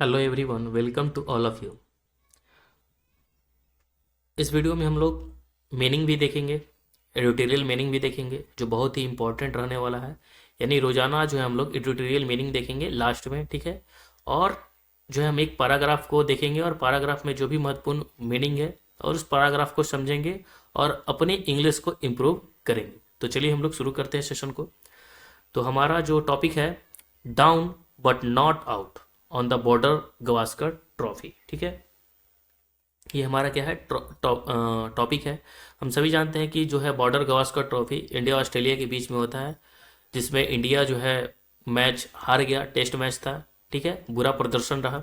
Hello everyone, welcome to all of you. इस video में हम लोग मीनिंग भी देखेंगे, एडिटोरियल मीनिंग भी देखेंगे जो बहुत ही इंपॉर्टेंट रहने वाला है। यानी रोजाना जो है हम लोग एडिटोरियल मीनिंग देखेंगे लास्ट में, ठीक है। और जो है हम एक पैराग्राफ को देखेंगे और पैराग्राफ में जो भी महत्वपूर्ण मीनिंग है और उस पैराग्राफ को समझेंगे और अपने इंग्लिश को इम्प्रूव करेंगे। तो चलिए हम लोग शुरू करते हैं सेशन को। तो हमारा जो टॉपिक है, down but not out on the Border Gavaskar trophy, ठीक है। ये हमारा क्या है, टॉपिक है। हम सभी जानते हैं कि जो है बॉर्डर गवास्कर ट्रॉफी इंडिया और ऑस्ट्रेलिया के बीच में होता है, जिसमें इंडिया जो है मैच हार गया, टेस्ट मैच था, ठीक है, बुरा प्रदर्शन रहा।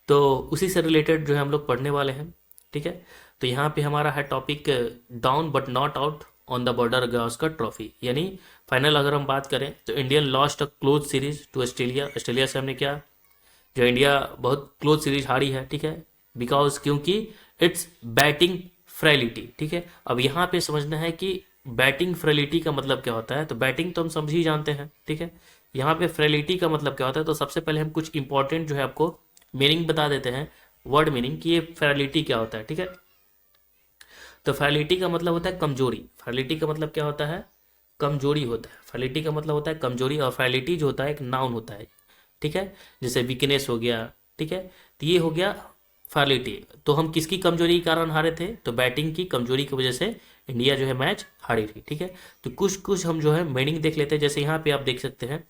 तो उसी से रिलेटेड जो है हम लोग पढ़ने वाले हैं, ठीक है। तो यहाँ पे हमारा है topic, down but not out on the Border Gavaskar trophy. यानी फाइनल अगर हम बात करें तो Indian lost a close series to Australia. Australia से हमने क्या, जो इंडिया बहुत क्लोज सीरीज हारी है, ठीक है, बिकॉज क्योंकि इट्स बैटिंग फ्रेलिटी, ठीक है। अब यहाँ पे समझना है कि बैटिंग फ्रेलिटी का मतलब क्या होता है। तो बैटिंग तो हम समझ ही जानते हैं, ठीक है। यहाँ पे फ्रेलिटी का मतलब क्या होता है, तो सबसे पहले हम कुछ इंपॉर्टेंट जो है आपको मीनिंग बता देते हैं, वर्ड मीनिंग, कि ये फ्रेलिटी क्या होता है, ठीक है। तो फ्रेलिटी का मतलब होता है कमजोरी। फ्रेलिटी का मतलब क्या होता है, कमजोरी होता है। फ्रेलिटी का मतलब होता है कमजोरी, और फ्रेलिटी जो होता है एक नाउन होता है, ठीक है। जैसे वीकनेस हो गया, ठीक है। तो ये हो गया फ्रेलिटी। तो हम किसकी कमजोरी के कारण हारे थे, तो बैटिंग की कमजोरी की वजह से इंडिया जो है मैच हारी थी, ठीक है। तो कुछ कुछ हम जो है मीनिंग देख लेते हैं। जैसे यहाँ पे आप देख सकते हैं,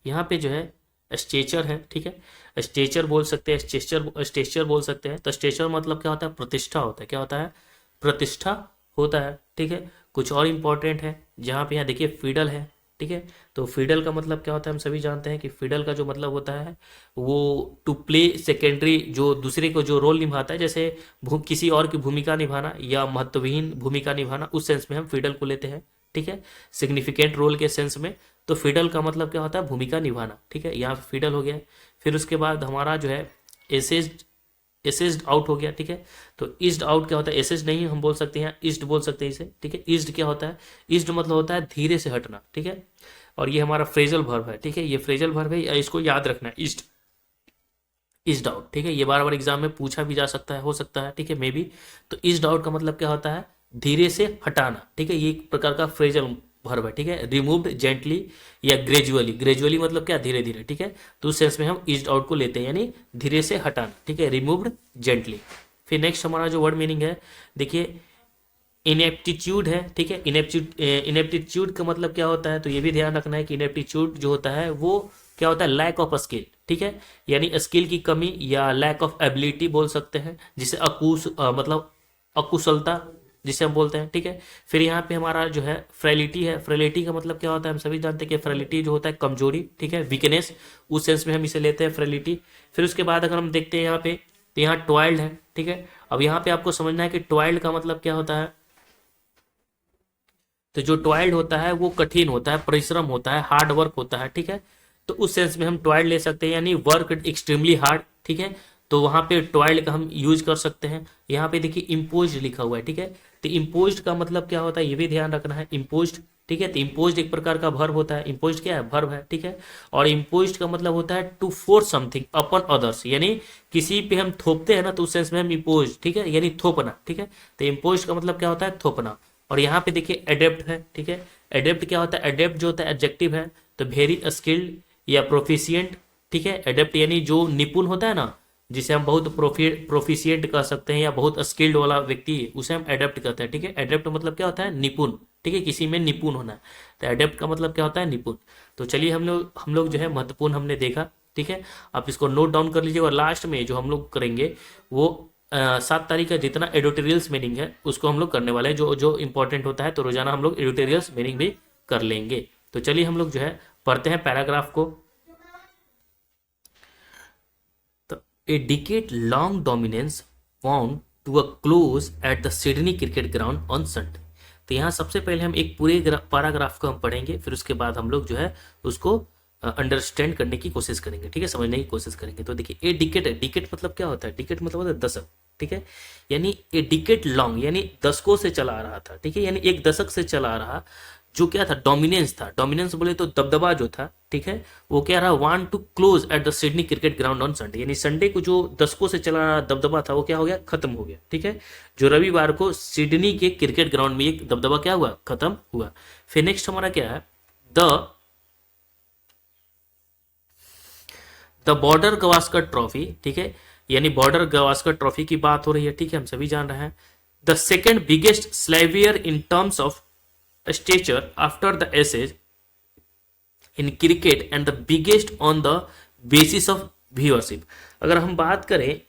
यहाँ पे जो है स्टेचर है, ठीक है। स्टेचर बोल सकते हैं, स्टेचर स्टेचर बोल सकते हैं। तो स्टेचर मतलब क्या होता है, प्रतिष्ठा होता है। क्या होता है, प्रतिष्ठा होता है, ठीक है। कुछ और इंपॉर्टेंट है, जहाँ पे यहाँ देखिए फिडल है, ठीक है। तो फिडल का मतलब क्या होता है, हम सभी जानते हैं कि फिडल का जो मतलब होता है वो टू प्ले सेकेंडरी, जो दूसरे को जो रोल निभाता है, जैसे किसी और की भूमिका निभाना या महत्वहीन भूमिका निभाना, उस सेंस में हम फिडल को लेते हैं, ठीक है, सिग्निफिकेंट रोल के सेंस में। तो फिडल का मतलब क्या होता है, भूमिका निभाना, ठीक है। यहाँ फिडल हो गया। फिर उसके बाद हमारा जो है एसेज्ड, एसेज्ड आउट हो गया, ठीक है। तो ईस्ड आउट क्या होता है, एसेज नहीं हम बोल सकते हैं, ईस्ट बोल सकते हैं इसे, ठीक है। ईस्ट क्या होता है, ईस्ट मतलब होता है धीरे से हटना, ठीक है। और ये हमारा फ्रेजल वर्ब है, ठीक है, ये फ्रेजल वर्ब है, इसको याद रखना है, ईस्ट, ईस्ट आउट, ठीक है। ये बार बार एग्जाम में पूछा भी जा सकता है, हो सकता है, ठीक है, मे बी। तो ईस्ट आउट का मतलब क्या होता है, धीरे से हटाना, ठीक है। ये एक प्रकार का फ्रेजल वर्ब है, ठीक है। रिमूव्ड जेंटली या ग्रेजुअली, ग्रेजुअली मतलब क्या, धीरे धीरे, ठीक है। तो उस सेंस में हम ईस्ट आउट को लेते हैं, यानी धीरे से हटाना, ठीक है, रिमूव्ड जेंटली। फिर नेक्स्ट हमारा जो वर्ड मीनिंग है, देखिए इनएप्टीट्यूड है, ठीक है। इनएप्टीट्यूड का मतलब क्या होता है, तो ये भी ध्यान रखना है कि इनएप्टीट्यूड जो होता है वो क्या होता है, लैक ऑफ स्किल, ठीक है। यानी स्किल की कमी या लैक ऑफ एबिलिटी बोल सकते हैं, जिसे मतलब अकुशलता जिसे हम बोलते हैं, ठीक है। फिर यहाँ पे हमारा जो है फ्रेलिटी है। फ्रेलिटी का मतलब क्या होता है, हम सभी जानते हैं कि फ्रेलिटी जो होता है कमजोरी, ठीक है, वीकनेस, उस सेंस में हम इसे लेते हैं फ्रेलिटी। फिर उसके बाद अगर हम देखते हैं यहाँ पे, तो यहाँ टॉयल्ड है, ठीक है। अब यहाँ पे आपको समझना है कि टॉयल्ड का मतलब क्या होता है। तो जो टॉयल्ड होता है वो कठिन होता है, परिश्रम होता है, हार्ड वर्क होता है, ठीक है। तो उस सेंस में हम टॉयल्ड ले सकते हैं, यानी वर्क एक्सट्रीमली हार्ड, ठीक है। तो वहां पे टॉयल्ड का हम यूज कर सकते हैं। यहाँ पे देखिए इम्पोज लिखा हुआ है, ठीक है। तो इम्पोज का मतलब क्या होता है, ये भी ध्यान रखना है, इम्पोज, ठीक है। तो इम्पोज एक प्रकार का वर्ब होता है, इम्पोज क्या है, वर्ब है, ठीक है। और इम्पोज का मतलब होता है to force something upon others, यानी किसी पे हम थोपते हैं ना, तो उस सेंस में हम इम्पोज, ठीक है, यानी थोपना, ठीक है। तो इम्पोज का मतलब क्या होता है, थोपना। और यहाँ पे देखिए एडेप्ट है, ठीक है। एडेप्ट क्या होता है, एडेप्ट जो होता है एडजेक्टिव है, तो वेरी स्किल्ड या प्रोफिशिएंट, ठीक है। एडेप्ट यानी जो निपुण होता है ना, जिसे हम बहुत प्रोफिशिएंट कह सकते हैं, या बहुत स्किल्ड वाला व्यक्ति, उसे हम एडेप्ट कहते हैं, ठीक है। एडेप्ट मतलब क्या होता है, निपुण, ठीक है, किसी में निपुण होना। तो एडेप्ट का मतलब क्या होता है, निपुण। तो चलिए हम लोग जो है महत्वपूर्ण हमने देखा, ठीक है। आप इसको नोट डाउन कर लीजिए, और लास्ट में जो हम लोग करेंगे वो 7 तारीख का जितना एडिटोरियल्स मीनिंग है उसको हम लोग करने वाले हैं, जो जो इंपॉर्टेंट होता है। तो रोजाना हम लोग एडिटोरियल्स मीनिंग भी कर लेंगे। तो चलिए हम लोग जो है पढ़ते हैं पैराग्राफ को। तो a decade long dominance found to a close at the Sydney Cricket Ground on Sunday. तो यहाँ सबसे पहले हम एक पूरे पैराग्राफ को हम पढ़ेंगे, फिर उसके बाद हम लोग जो है उसको अंडरस्टैंड करने की कोशिश करेंगे, ठीक है, समझने की कोशिश करेंगे। तो देखिए ए डिकेट है, डिकेट मतलब क्या होता है, डिकेट मतलब होता है दशक, ठीक है, यानी ए डिकेड लॉन्ग, यानी दशकों से चला आ रहा था, ठीक है, यानी एक दशक से चला आ रहा, जो क्या था, डोमिनेंस था, डोमिनेंस बोले तो दबदबा जो था, ठीक है, वो क्या रहा, want to close at the Sydney Cricket Ground on Sunday, यानी संडे को जो दशकों से चला रहा दबदबा था वो क्या हो गया, खत्म हो गया, ठीक है, जो रविवार को सिडनी के क्रिकेट ग्राउंड में एक दबदबा क्या हुआ, खत्म हुआ। फिर नेक्स्ट हमारा क्या है, द बॉर्डर गवास्कर ट्रॉफी, ठीक है, यानी बॉर्डर गवास्कर ट्रॉफी की बात हो रही है, ठीक है, हम सभी जान रहे हैं। द सेकेंड बिगेस्ट स्लेवियर in terms of stature after the Ashes in cricket and the biggest on the basis of viewership। अगर हम बात करें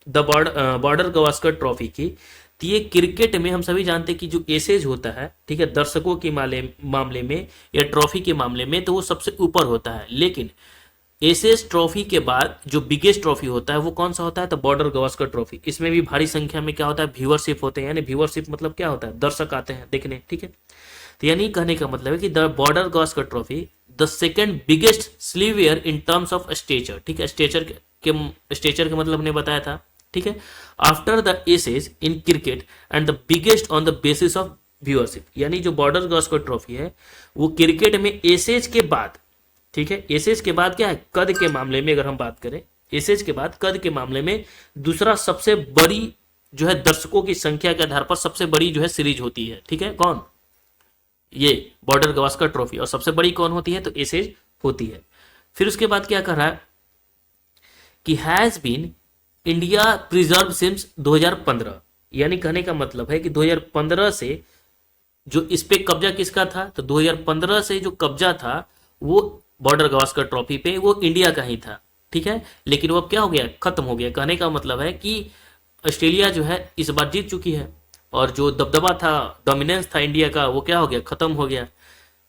द बॉर्डर गवास्कर ट्रॉफी की, तो ये क्रिकेट में हम सभी जानते हैं कि जो एसेज होता है, ठीक है, दर्शकों के मामले में या ट्रॉफी के मामले में तो वो सबसे ऊपर होता है, लेकिन एसेज ट्रॉफी के बाद जो बिगेस्ट ट्रॉफी होता है वो कौन सा होता है, तो बॉर्डर गवास्कर ट्रॉफी। इसमें भी भारी संख्या में क्या होता है, व्यूअरशिप होते हैं, यानी व्यूअरशिप मतलब क्या होता है, दर्शक आते हैं देखने, ठीक है। तो यानी कहने का मतलब है कि the Border Gavaskar trophy the second biggest स्लीवियर इन टर्म्स ऑफ स्टेचर, ठीक है, स्टेचर के मतलब ने बताया था, ठीक है, after the Ashes in cricket and the biggest on the basis of viewership, यानी जो बॉर्डर गवास्कर ट्रॉफी है वो क्रिकेट में एसेज के बाद, ठीक है, एसेज के बाद क्या है, कद के मामले में अगर हम बात करें, एसेज के बाद कद के मामले में दूसरा सबसे बड़ी जो है दर्शकों की संख्या के आधार पर सबसे बड़ी जो है सीरीज होती है, ठीक है, कौन, ये बॉर्डर गवास्कर ट्रॉफी, और सबसे बड़ी कौन होती है, तो एसेज होती है। फिर उसके बाद क्या कर रहा है कि has been India preserve since 2015, यानी कहने का मतलब है कि 2015 से जो इस पे कब्जा किसका था, तो 2015 से जो कब्जा था वो बॉर्डर गवास्कर ट्रॉफी पे वो इंडिया का ही था, ठीक है, लेकिन वो अब क्या हो गया, खत्म हो गया। कहने का मतलब है कि ऑस्ट्रेलिया जो है इस बार जीत चुकी है, और जो दबदबा था, डोमिनेंस था इंडिया का, वो क्या हो गया, खत्म हो गया।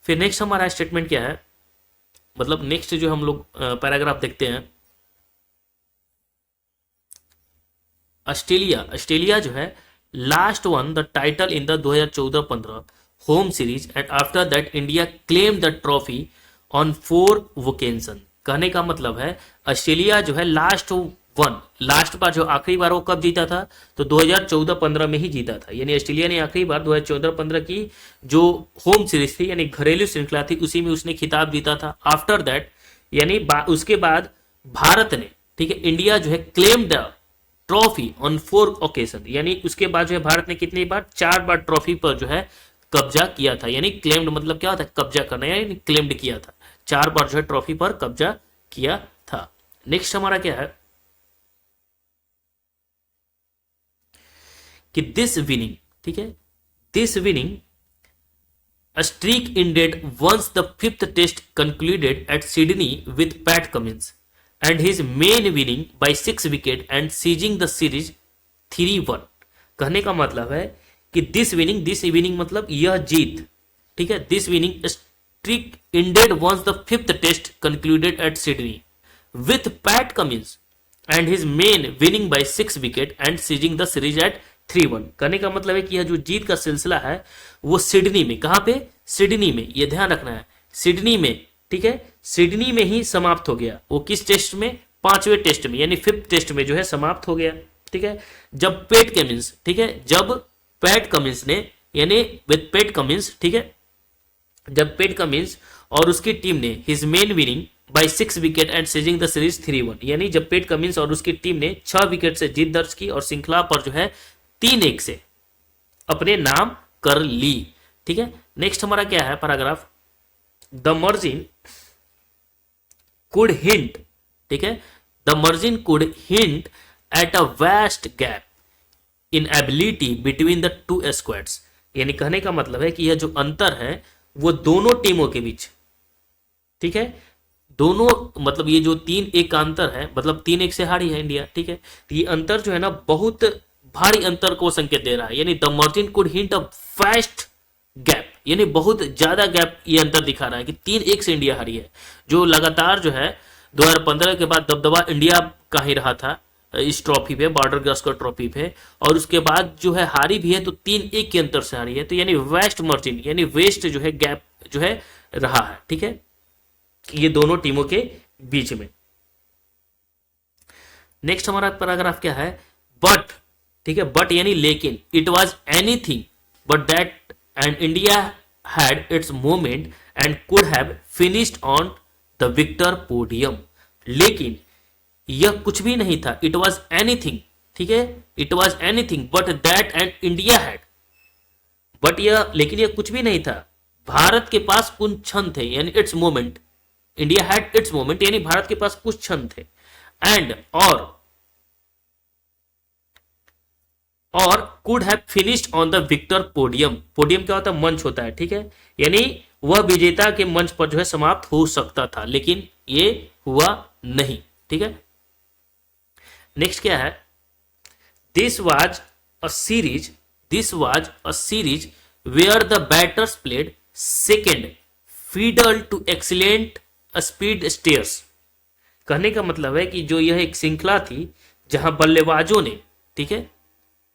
फिर नेक्स्ट हमारा स्टेटमेंट क्या है, मतलब नेक्स्ट जो हम लोग पैराग्राफ देखते हैं, ऑस्ट्रेलिया जो है last won the title in the 2014-15 home series and after that India claim the trophy on 4 vocation. कहने का मतलब है ऑस्ट्रेलिया जो है लास्ट बार जो आखिरी बार वो कब जीता था, तो 2014-15 में ही जीता था, यानी ऑस्ट्रेलिया ने आखिरी बार 2014-15 की जो होम सीरीज थी यानी घरेलू श्रृंखला थी उसी में उसने खिताब जीता था। आफ्टर दैट यानी उसके बाद भारत ने, ठीक है, इंडिया जो है claim the trophy on 4 occasion, यानी उसके बाद जो है भारत ने कितनी बार, 4 बार ट्रॉफी पर जो है कब्जा किया था, यानी क्लेम्ड मतलब क्या होता है, कब्जा करना, यानी क्लेम्ड किया था, 4 बार जो है ट्रॉफी पर कब्जा किया था। नेक्स्ट हमारा क्या है कि दिस विनिंग, ठीक है, this winning streak ended once the 5th test concluded at Sydney with Pat Cummins and his men winning by 6 wicket and seizing the series 3-1। कहने का मतलब है कि दिस विनिंग मतलब यह जीत, ठीक है, this winning streak ended once the 5th test concluded at Sydney with Pat Cummins and his men winning by 6 wicket and seizing the series at 3-1। कहने का मतलब है कि यह जो जीत का सिलसिला है वो सिडनी में, कहां पे, सिडनी में, यह ध्यान रखना है, सिडनी में, ठीक है, सिडनी में ही समाप्त हो गया। वो किस टेस्ट में, 5वें टेस्ट में, यानी 5th टेस्ट में जो है समाप्त हो गया, ठीक है, जब पैट कमिंस, ठीक है, जब पैट कमिंस ने, यानी विद पैट कमिंस, ठीक है, जब पैट कमिंस और उसकी टीम ने his men winning by 6 wicket and seizing the series 3-1, यानी जब पैट कमिंस और उसकी टीम ने 6 विकेट से जीत दर्ज की और श्रृंखला पर जो है 3-1 से अपने नाम कर ली, ठीक है। नेक्स्ट हमारा क्या है paragraph, the margin could hint, ठीक है, the margin could hint at a vast gap in ability between the 2 squads, यानी कहने का मतलब है कि यह जो अंतर है वो दोनों टीमों के बीच, ठीक है, दोनों मतलब ये जो 3-1 का अंतर है, मतलब 3-1 से हारी है इंडिया, ठीक है, तो ये अंतर जो है ना बहुत भारी अंतर को संकेत दे रहा है, यानी the margin could hint a vast gap, यानी बहुत ज्यादा गैप ये अंतर दिखा रहा है कि 3-1 से इंडिया हारी है, जो लगातार जो है 2015 के बाद दबदबा इंडिया का ही रहा था इस ट्रॉफी पे, बॉर्डर गवास्कर ट्रॉफी पे, और उसके बाद जो है हारी भी है तो 3-1 के अंतर से हारी है, तो यानी वेस्ट मार्जिन यानी वेस्ट जो है गैप जो है रहा है, ठीक है, ये दोनों टीमों के बीच में। नेक्स्ट हमारा पैराग्राफ क्या है, बट ठीक है, बट यानी लेकिन, it was anything but that, and India had its moment and could have finished on the victor podium. लेकिन यह कुछ भी नहीं था, इट वॉज एनीथिंग, ठीक है, it was anything but that and India had, but यह, लेकिन यह कुछ भी नहीं था, भारत के पास कुछ क्षण थे, यानी its moment, India had its moment यानी भारत के पास कुछ क्षण थे, एंड और could have finished on the victor podium. Podium क्या होता है, मंच होता है, ठीक है, यानी वह विजेता के मंच पर जो है समाप्त हो सकता था, लेकिन ये हुआ नहीं, ठीक है। नेक्स्ट क्या है, this was a series where the batters played second fiddle to excellent speedsters. कहने का मतलब है कि जो यह एक श्रृंखला थी जहां बल्लेबाजों ने, ठीक है,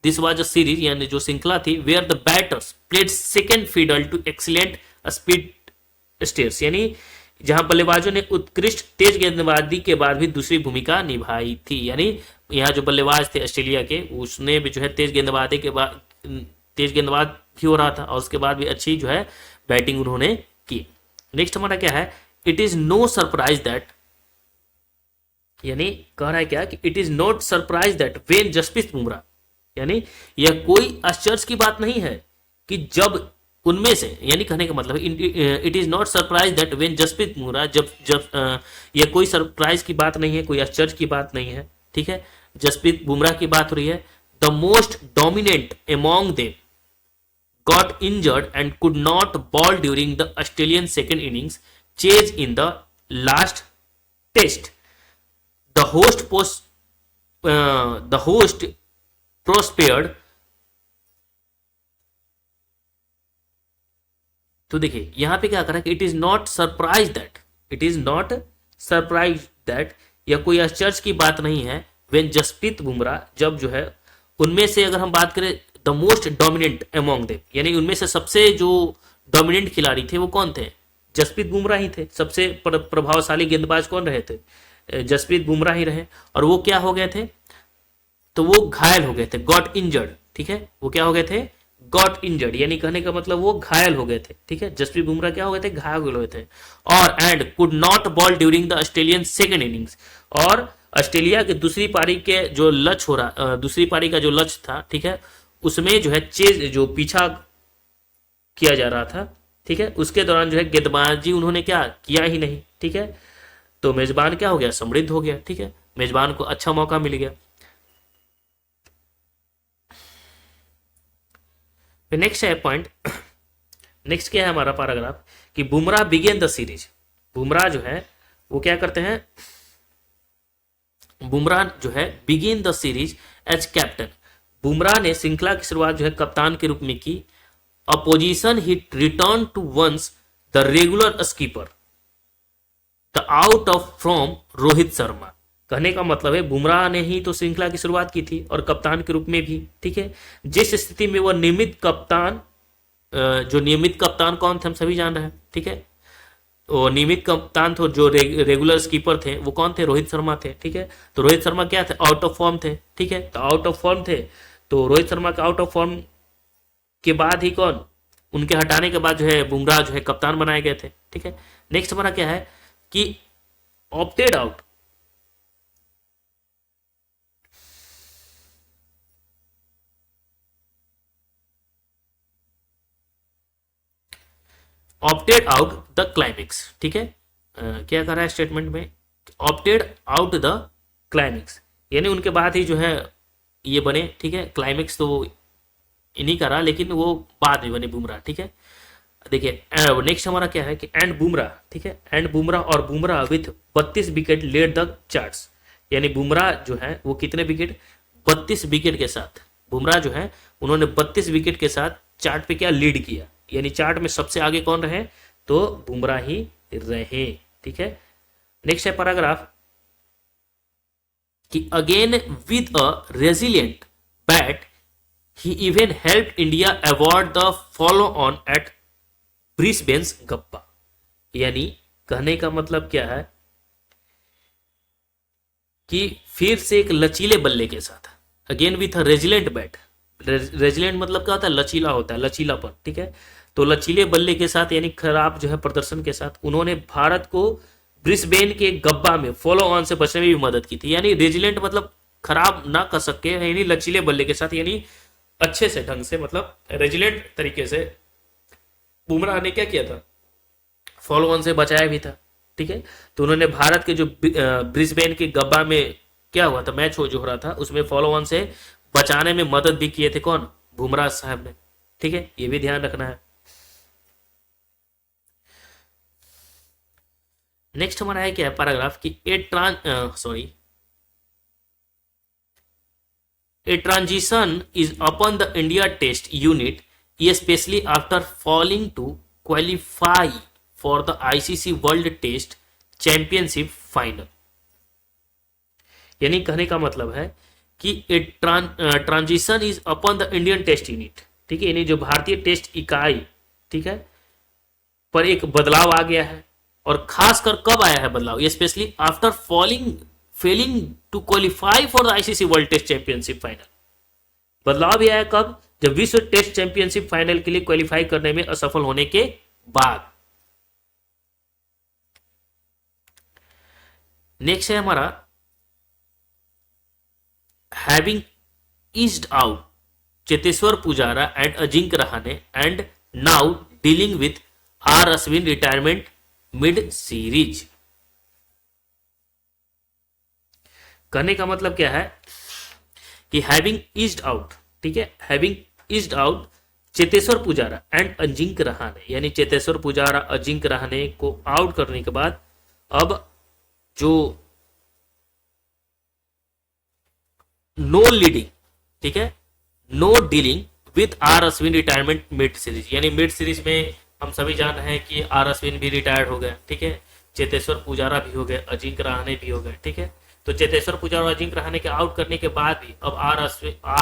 दिस वाज अ सीरीज यानी जो श्रृंखला थी, where the batters played second fiddle to excellent speedsters, यानी जहां बल्लेबाजों ने उत्कृष्ट तेज गेंदबाजी के बाद भी दूसरी भूमिका निभाई थी, यानी यहाँ जो बल्लेबाज थे ऑस्ट्रेलिया के, उसने भी जो है तेज गेंदबाजी के बाद, तेज गेंदबाज भी हो रहा था और उसके बाद भी अच्छी जो है बैटिंग उन्होंने की। नेक्स्ट हमारा क्या है, it is no surprise that, यानी कह रहा है क्या कि it is not surprise that when Jasprit Bumrah, यानी यह कोई आश्चर्य की बात नहीं है कि जब उनमें से, यानी कहने का मतलब it is not surprise that when Jasprit Bumrah, जब यह कोई सरप्राइज की बात नहीं है, कोई आश्चर्य की बात नहीं है, ठीक है, जसप्रीत बुमराह की बात हो रही है। The most dominant among them got injured and could not ball during the Australian second innings chase in the last test. The host prospered. तो देखिए यहां पे क्या कर रहा है कि it is not surprise that, यह कोई आश्चर्य की बात नहीं है, वेन जसप्रीत बुमराह, जब जो है उनमें से अगर हम बात करें the most dominant among them, यानी उनमें से सबसे जो डोमिनेंट खिलाड़ी थे वो कौन थे, जसप्रीत बुमराह ही थे। सबसे प्रभावशाली गेंदबाज कौन रहे थे, जसप्रीत बुमराह ही रहे, और वो क्या हो गए थे, तो वो घायल हो गए थे, गॉट इंजर्ड, ठीक है, वो क्या हो गए थे, गॉट इंजर्ड, यानी कहने का मतलब वो घायल हो गए थे, ठीक है, जसप्रीत बुमराह क्या हो गए थे, घायल हो गए थे, और and could not ball during the Australian second innings, और ऑस्ट्रेलिया के दूसरी पारी के जो लक्ष्य हो रहा, दूसरी पारी का जो लक्ष्य था, ठीक है, उसमें जो है चेज, जो पीछा किया जा रहा था, ठीक है, उसके दौरान जो है गेंदबाजी उन्होंने क्या किया ही नहीं, ठीक है, तो मेजबान क्या हो गया, समृद्ध हो गया, ठीक है, मेजबान को अच्छा मौका मिल गया। नेक्स्ट है पॉइंट, नेक्स्ट क्या है हमारा पैराग्राफ कि Bumrah began the series. Bumrah जो है वो क्या करते हैं, बुमराह जो है begin the series as captain, Bumrah ने श्रृंखला की शुरुआत जो है कप्तान के रूप में की। Opposition he return to once the regular skipper the out of from Rohit Sharma. कहने का मतलब है बुमराह ने ही तो श्रृंखला की शुरुआत की थी और कप्तान के रूप में भी, ठीक है, जिस स्थिति में वह नियमित कप्तान, जो नियमित कप्तान कौन थे हम सभी जान रहे हैं, ठीक है, वो नियमित कप्तान थे, जो रेगुलर स्कीपर थे वो कौन थे, रोहित शर्मा थे, ठीक है, तो रोहित शर्मा क्या थे, आउट ऑफ फॉर्म थे, ठीक है, तो आउट ऑफ फॉर्म थे, तो रोहित शर्मा के आउट ऑफ फॉर्म के बाद ही कौन, उनके हटाने के बाद जो है बुमराह जो है कप्तान बनाए गए थे, ठीक है। नेक्स्ट हमारा क्या है कि opted out, opted out the climax, ठीक है, क्या कर रहा है स्टेटमेंट में, ऑप्टेड आउट द क्लाइमेक्स, यानी उनके बाद ही जो है ये बने, ठीक है, क्लाइमेक्स तो इन्हीं का रहा, लेकिन वो बाद में बने बुमराह, ठीक है। देखिए नेक्स्ट हमारा क्या है कि एंड बुमराह, ठीक है, एंड बुमराह और Bumrah with 32 wicket led the charts, यानी बुमराह जो है वो कितने विकेट, 32 विकेट के साथ, बुमराह जो है उन्होंने 32 विकेट के साथ चार्ट पे क्या लीड किया, यानी चार्ट में सबसे आगे कौन रहे, तो बुमराह ही रहे, ठीक है। नेक्स्ट है पैराग्राफ कि again with a resilient bat he even help India avert the follow on at Brisbane's Gabba, यानी कहने का मतलब क्या है कि फिर से एक लचीले बल्ले के साथ, again with a resilient bat. Resilient मतलब क्या होता है, लचीला होता है, लचीलापन, ठीक है। तो लचीले बल्ले के साथ यानी खराब जो है प्रदर्शन के साथ उन्होंने भारत को ब्रिस्बेन के गब्बा में फॉलो ऑन से बचने में भी मदद की थी। यानी रेजिलेंट मतलब खराब ना कर सके, यानी लचीले बल्ले के साथ, यानी अच्छे से ढंग से, मतलब रेजिलेंट तरीके से बुमराह ने क्या किया था, फॉलो ऑन से बचाया भी था, ठीक है। तो उन्होंने भारत के जो ब्रिस्बेन के गब्बा में क्या हुआ था, मैच जो हो रहा था, उसमें फॉलो ऑन से बचाने में मदद भी किए थे, कौन, बुमराह साहब ने, ठीक है, ये भी ध्यान रखना है। नेक्स्ट हमारा है क्या पैराग्राफ कि a transition is upon the India test unit specially after falling to qualify for the ICC world test championship final. यानी कहने का मतलब है कि a transition is upon the Indian test unit, ठीक है, यानी जो भारतीय टेस्ट इकाई, ठीक है, पर एक बदलाव आ गया है। और खासकर कब आया है बदलाव, ये specially after failing to qualify for the ICC world test championship final. बदलाव भी आया कब, जब विश्व टेस्ट चैंपियनशिप फाइनल के लिए क्वालिफाई करने में असफल होने के बाद। नेक्स्ट है हमारा having eased out Cheteshwar Pujara and Ajinkya Rahane and now dealing with R Ashwin retirement mid series. कहने का मतलब क्या है कि हैविंग ईज्ड आउट, ठीक है, having eased out Cheteshwar Pujara and Ajinkya Rahane, यानी चेतेश्वर पुजारा अजिंक्य रहाणे को आउट करने के बाद अब जो नो लीडिंग, ठीक है, no dealing with R Ashwin retirement mid series, यानी मिड सीरीज में हम सभी जान रहे हैं कि आर अश्विन भी रिटायर्ड हो गए, ठीक है, चेतेश्वर पुजारा भी हो गए, अजिंक्य रहाणे भी हो गए, ठीक है। तो चेतेश्वर पुजारा और अजिंक्य रहाणे के आउट करने के बाद भी अब आर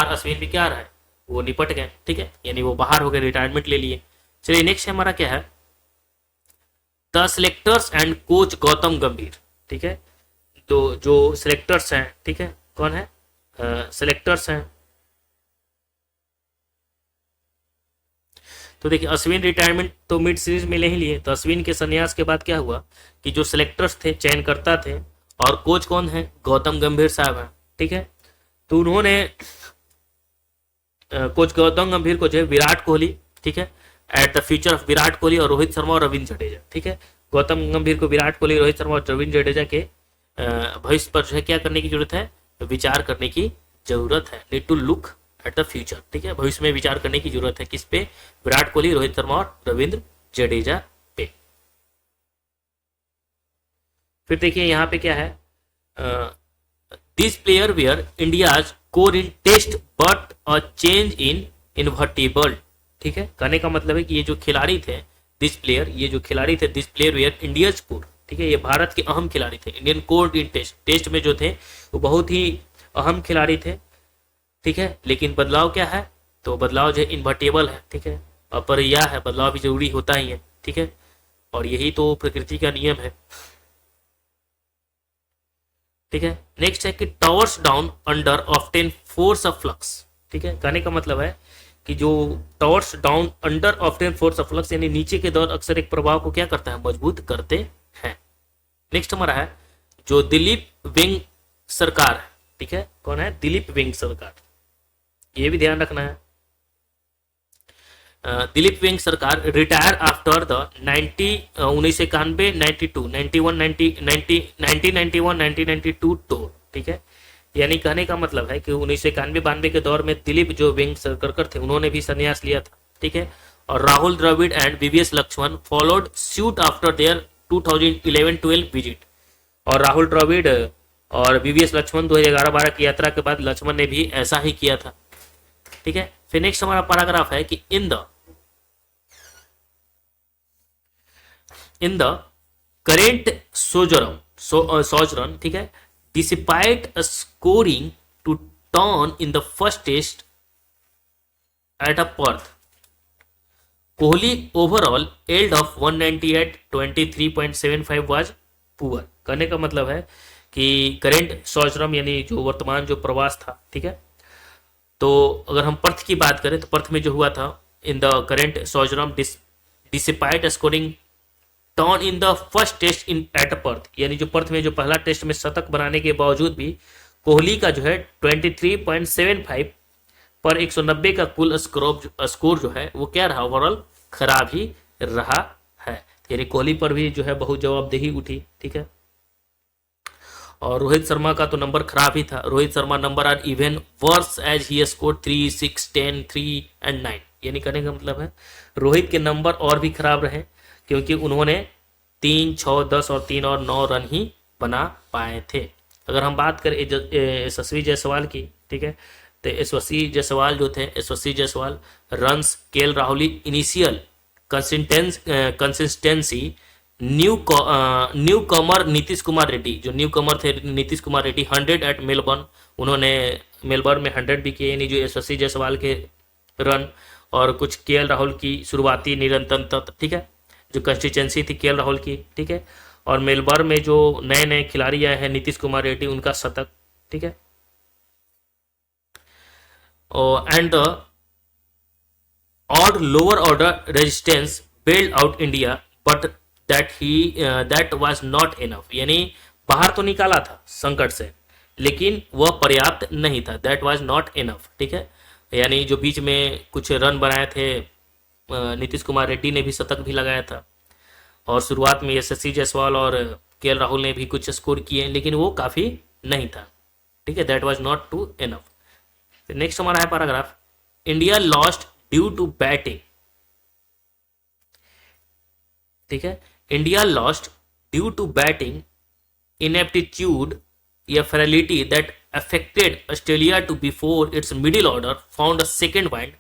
अश्विन भी क्या रहा है, वो निपट गए, ठीक है, यानी वो बाहर हो गए, रिटायरमेंट ले लिए। चलिए नेक्स्ट हमारा क्या है, the selectors and coach Gautam गंभीर, ठीक है। तो जो सिलेक्टर्स हैं, ठीक है, कौन है, सिलेक्टर्स हैं। तो देखिए अश्विन रिटायरमेंट तो मिड सीरीज में ले ही लिए, तो अश्विन के संन्यास के बाद क्या हुआ कि जो सिलेक्टर्स थे, चयनकर्ता थे, और कोच कौन है, गौतम गंभीर साहब हैं, ठीक है। तो उन्होंने कोच गौतम गंभीर को जो है विराट कोहली, ठीक है, eight the future of Virat Kohli और रोहित शर्मा और रविंद्र जडेजा, ठीक है, गौतम गंभीर को विराट कोहली, रोहित शर्मा और रविंद्र जडेजा के भविष्य पर जो है क्या करने की जरूरत है, विचार करने की जरूरत है, need to look at the future, ठीक है, भविष्य में विचार करने की जरूरत है, किस पे, विराट कोहली, रोहित शर्मा और रविंद्र जडेजा पे। फिर देखिए यहाँ पे क्या है, this player were India's core in test but a change in inevitable, ठीक है, कहने का मतलब है कि ये जो खिलाड़ी थे, दिस प्लेयर, ये जो खिलाड़ी थे, this player were India's core, ठीक है, ये भारत के अहम खिलाड़ी थे, इंडियन कोर इन टेस्ट में जो थे वो बहुत ही अहम खिलाड़ी थे, ठीक है। लेकिन बदलाव क्या है, तो बदलाव जो है इन्वर्टेबल है, ठीक है, अपरिया है, बदलाव भी जरूरी होता ही है, ठीक है, और यही तो प्रकृति का नियम है, ठीक है। नेक्स्ट है कि towers down under often force of flux, ठीक है, कहने का मतलब है कि जो towers down under often force of flux, यानी नीचे के दौर अक्सर एक प्रभाव को क्या करता है, मजबूत करते हैं। नेक्स्ट हमारा है जो दिलीप वेंग सरकार है, ठीक है, कौन है, दिलीप वेंग सरकार, ये भी ध्यान रखना है। दिलीप वेंग सरकार रिटायर आफ्टर द 1991 1992 टूर, ठीक है, यानी कहने का मतलब है कि 1991-92 के दौर में दिलीप जो वेंग सरकार थे उन्होंने भी संन्यास लिया था, ठीक है, और Rahul Dravid and VVS Laxman followed suit after their 2011-12 visit, और राहुल द्रविड़ और वीवीएस लक्ष्मण 2011-12 की यात्रा के बाद लक्ष्मण ने भी ऐसा ही किया था, ठीक है। फिर नेक्स्ट हमारा पैराग्राफ है कि इन द करेंट सोजरन, ठीक है, despite scoring to turn in the first test at a Perth, Kohli overall held of 198 23.75 was poor. कहने का मतलब है कि करेंट सोजरम यानी जो वर्तमान जो प्रवास था, ठीक है, तो अगर हम पर्थ की बात करें तो पर्थ में जो हुआ था, in the current sojourn despite scoring ton in the first test in at Perth, यानी जो पर्थ में जो पहला टेस्ट में शतक बनाने के बावजूद भी कोहली का जो है 23.75 पर 190 का कुल स्कोर जो है वो क्या रहा, ओवरऑल खराब ही रहा है। यानी कोहली पर भी जो है बहुत जवाबदेही उठी, ठीक है। और रोहित शर्मा का तो नंबर खराब ही था। Rohit Sharma number are even worse as he score 3, 6, 10, 3 and 9, यानी कहने का मतलब है रोहित के नंबर और भी खराब रहे, क्योंकि उन्होंने 3, 6, 10 और 3 और 9 रन ही बना पाए थे। अगर हम बात करें यशस्वी जायसवाल की, ठीक है, तो यशस्वी जायसवाल जो थे, Yashasvi Jaiswal runs, KL Rahul initial consistency, newcomer Nitish Kumar Reddy, जो न्यू कमर थे नीतीश कुमार रेड्डी 100 एट मेलबर्न, उन्होंने मेलबर्न में 100 भी किए, यानी जो यशस्वी जायसवाल के रन और कुछ केएल राहुल की शुरुआती निरंतरता, ठीक है, जो कंसिस्टेंसी थी केएल राहुल की, ठीक है, और मेलबर्न में जो नए नए खिलाड़ी आए हैं नीतीश कुमार रेड्डी, उनका शतक, ठीक है। And the odd lower order resistance bailed out India, but that was not enough, यानी बाहर तो निकाला था संकट से, लेकिन वह पर्याप्त नहीं था, that was not enough, ठीक है। यानी जो बीच में कुछ रन बनाए थे, नीतीश कुमार रेड्डी ने भी शतक भी लगाया था, और शुरुआत में यशस्वी जायसवाल और केएल राहुल ने भी कुछ स्कोर किए, लेकिन वो काफ़ी नहीं था, ठीक है, that was not too enough. Next हमारा है paragraph, India lost due to batting, ठीक है, India lost due to batting ineptitude या frailty that affected Australia too before its middle order found a second point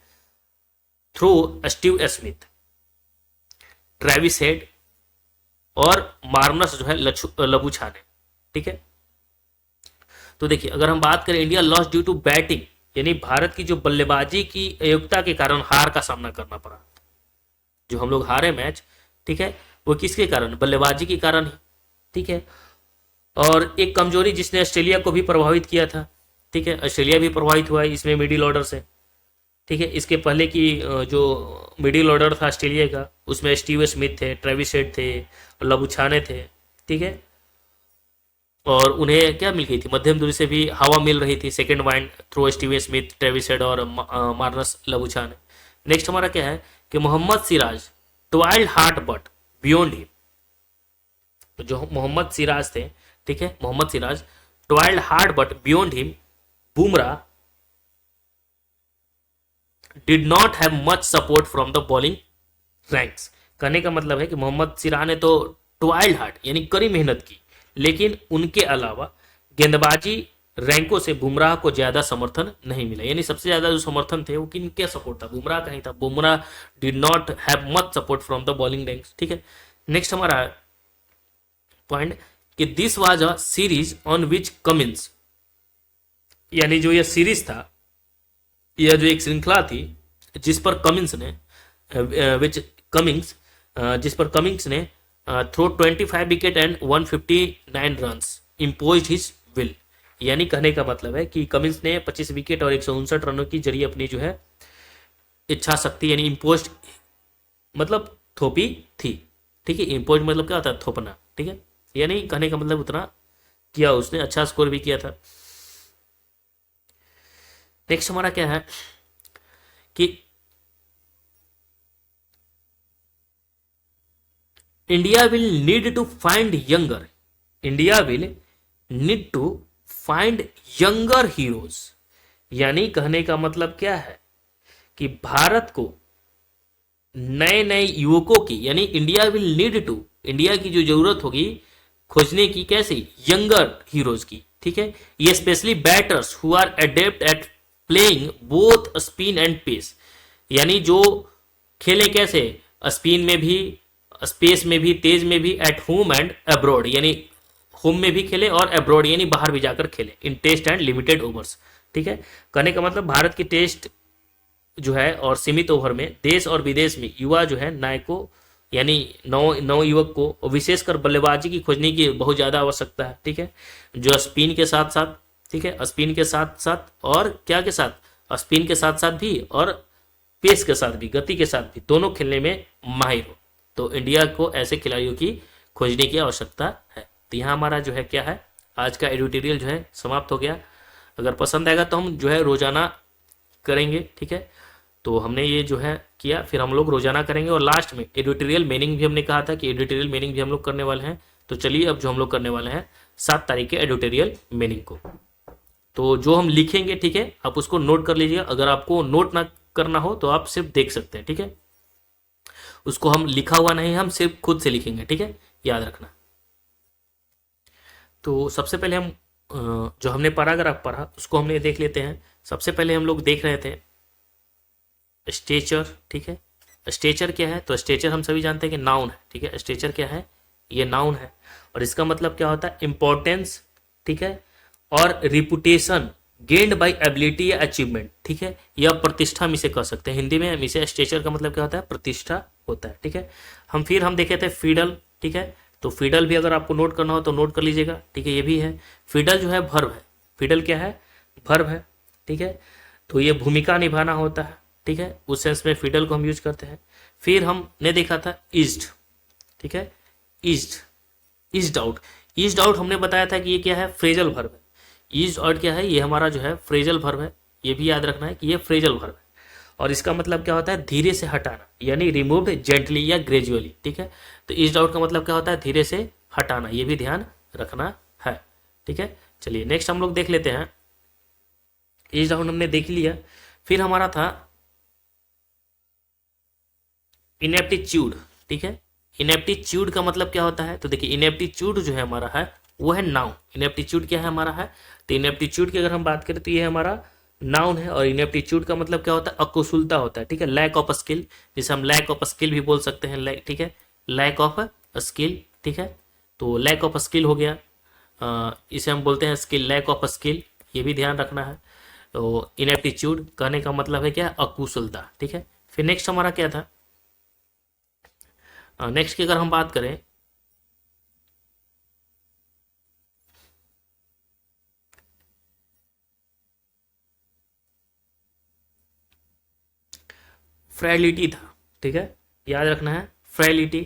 through Steve Smith, Travis Head और Marnus जो है लबूछाने, ठीक है। तो देखिए, अगर हम बात करें India lost due to batting, यानी भारत की जो बल्लेबाजी की अयोग्यता के कारण हार का सामना करना पड़ा, जो हम लोग हारे मैच, ठीक है, वो किसके कारण, बल्लेबाजी के कारण ही, ठीक है। और एक कमजोरी जिसने ऑस्ट्रेलिया को भी प्रभावित किया था, ठीक है, ऑस्ट्रेलिया भी प्रभावित हुआ है इसमें मिडिल ऑर्डर से, ठीक है। इसके पहले की जो मिडिल ऑर्डर था ऑस्ट्रेलिया का, उसमें स्टीव स्मिथ थे, ट्रेविस हेड थे, लबूछाने थे, ठीक है, और उन्हें क्या मिल गई थी, मध्यम दूरी से भी हवा मिल रही थी, second wind through Steve Smith, Travis Head और मार्नस लबूछाने। नेक्स्ट हमारा क्या है कि Mohammed Siraj toiled hard but beyond him, जो मोहम्मद सिराज थे, ठीक है, Mohammed Siraj toiled hard but beyond him Bumrah did not have much support from the bowling ranks. कहने का मतलब है कि मोहम्मद सिराज ने तो ट्वाइल्ड हार्ट यानी कड़ी मेहनत की, लेकिन उनके अलावा गेंदबाजी रैंकों से बुमराह को ज्यादा समर्थन नहीं मिला, यानी सबसे ज्यादा जो समर्थन थे वो किनके सपोर्ट था, बुमराह का ही था। Bumrah did not have much support from the bowling ranks, ठीक है। नेक्स्ट हमारा पॉइंट कि this was a series on which Cummins, यानी जो यह सीरीज था, यह जो एक श्रृंखला थी जिस पर कमिंस ने जिस पर कमिंस ने threw 25 wicket and 159 runs imposed his will, यानी कहने का मतलब है कि कमिंस ने 25 विकेट और 159 रनों की जरिए अपनी जो है इच्छा शक्ति यानी इम्पोज्ड मतलब थोपी थी, ठीक है। इम्पोज मतलब क्या होता है, थोपना, ठीक है, यानी कहने का मतलब उतना किया उसने, अच्छा स्कोर भी किया था। नेक्स्ट हमारा क्या है कि India will need to find younger, India will need to find younger heroes, यानी कहने का मतलब क्या है कि भारत को नए नए युवकों की, यानी India will need to, India की जो जरूरत होगी खोजने की, कैसे, यंगर हीरोज की, ठीक है। ये specially batters who are adept at playing both spin and pace, यानी जो खेले कैसे, स्पिन में भी, स्पेस में भी, तेज में भी, एट होम एंड अब्रॉड, यानी होम में भी खेले और अब्रॉड यानी बाहर भी जाकर खेले, इन टेस्ट एंड लिमिटेड ओवर्स, ठीक है। कहने का मतलब भारत की टेस्ट जो है और सीमित ओवर में देश और विदेश में युवा जो है नायकों यानी नव युवक को विशेषकर बल्लेबाजी की खोजने की बहुत ज्यादा आवश्यकता है, ठीक है, जो स्पिन के साथ साथ, ठीक है, स्पिन के साथ साथ और क्या के साथ, स्पिन के साथ साथ भी और पेस के साथ भी, गति के साथ भी, दोनों खेलने में माहिर हो। तो इंडिया को ऐसे खिलाड़ियों की खोजने की आवश्यकता है। तो यहाँ हमारा जो है क्या है, आज का एडिटोरियल जो है समाप्त हो गया। अगर पसंद आएगा तो हम जो है रोजाना करेंगे, ठीक है। तो हमने ये जो है किया, फिर हम लोग रोजाना करेंगे। और लास्ट में एडिटोरियल मीनिंग भी हमने कहा था कि एडिटोरियल मीनिंग भी हम लोग करने वाले हैं। तो चलिए अब जो हम लोग करने वाले हैं 7 तारीख के एडिटोरियल मीनिंग को, तो जो हम लिखेंगे, ठीक है, आप उसको नोट कर लीजिएगा। अगर आपको नोट ना करना हो तो आप सिर्फ देख सकते हैं, ठीक है। उसको हम लिखा हुआ नहीं, हम सिर्फ खुद से लिखेंगे, ठीक है, याद रखना। तो सबसे पहले हम जो हमने पैराग्राफ पढ़ा उसको हमने देख लेते हैं। सबसे पहले हम लोग देख रहे थे स्टेचर, ठीक है। स्टेचर क्या है, तो स्टेचर हम सभी जानते हैं कि नाउन है, ठीक है। स्टेचर क्या है, ये नाउन है और इसका मतलब क्या होता है, इंपॉर्टेंस, ठीक है, और रिपुटेशन गेन्ड बाय एबिलिटी या अचीवमेंट, ठीक है, या प्रतिष्ठा हम इसे कह सकते हैं। हिंदी में हम इसे, स्टेचर का मतलब क्या होता है, प्रतिष्ठा होता है, ठीक है। हम देखे थे फिडल, ठीक है। तो फिडल भी अगर आपको नोट करना हो तो नोट कर लीजिएगा, ठीक है, ये भी है। फिडल जो है वर्ब है, फिडल क्या है, वर्ब है, ठीक है। तो ये भूमिका निभाना होता है, ठीक है, उस सेंस में फिडल को हम यूज करते हैं। फिर हमने देखा था इज्ड, ठीक है, इज्ड आउट। इज्ड आउट हमने बताया था कि ये क्या है, फ्रेजल वर्ब है। इज्ड आउट क्या है, ये हमारा जो है फ्रेजल वर्ब है। ये भी याद रखना है कि ये फ्रेजल वर्ब है और इसका मतलब क्या होता है, धीरे से हटाना, यानी रिमूव्ड जेंटली या ग्रेजुअली, ठीक है। तो इज्ड आउट का मतलब क्या होता है, धीरे से हटाना, ये भी ध्यान रखना है, ठीक है। चलिए नेक्स्ट हम लोग देख लेते हैं। इज्ड आउट हमने देख लिया। फिर हमारा था इनएप्टीट्यूड, ठीक है। इनएप्टीट्यूड का मतलब क्या होता है, तो देखिए इनएप्टीट्यूड जो है हमारा है वो है नाउन। इनएप्टीट्यूड क्या है हमारा है, तो इनएप्टीट्यूड की अगर हम बात करें तो ये हमारा नाउन है। और इनएप्टीट्यूड का मतलब क्या होता है, अकुशलता होता है, ठीक है, लैक ऑफ स्किल, जिसे हम लैक ऑफ स्किल भी बोल सकते हैं, ठीक है, लैक ऑफ स्किल, ठीक है। तो लैक ऑफ स्किल हो गया, इसे हम बोलते हैं स्किल, लैक ऑफ स्किल, ये भी ध्यान रखना है। तो इनएप्टीट्यूड कहने का मतलब है क्या, अकुशलता, ठीक है। फिर नेक्स्ट हमारा क्या था, नेक्स्ट की अगर हम बात करें, फ्रैलिटी था, ठीक है, याद रखना है, फ्रैलिटी,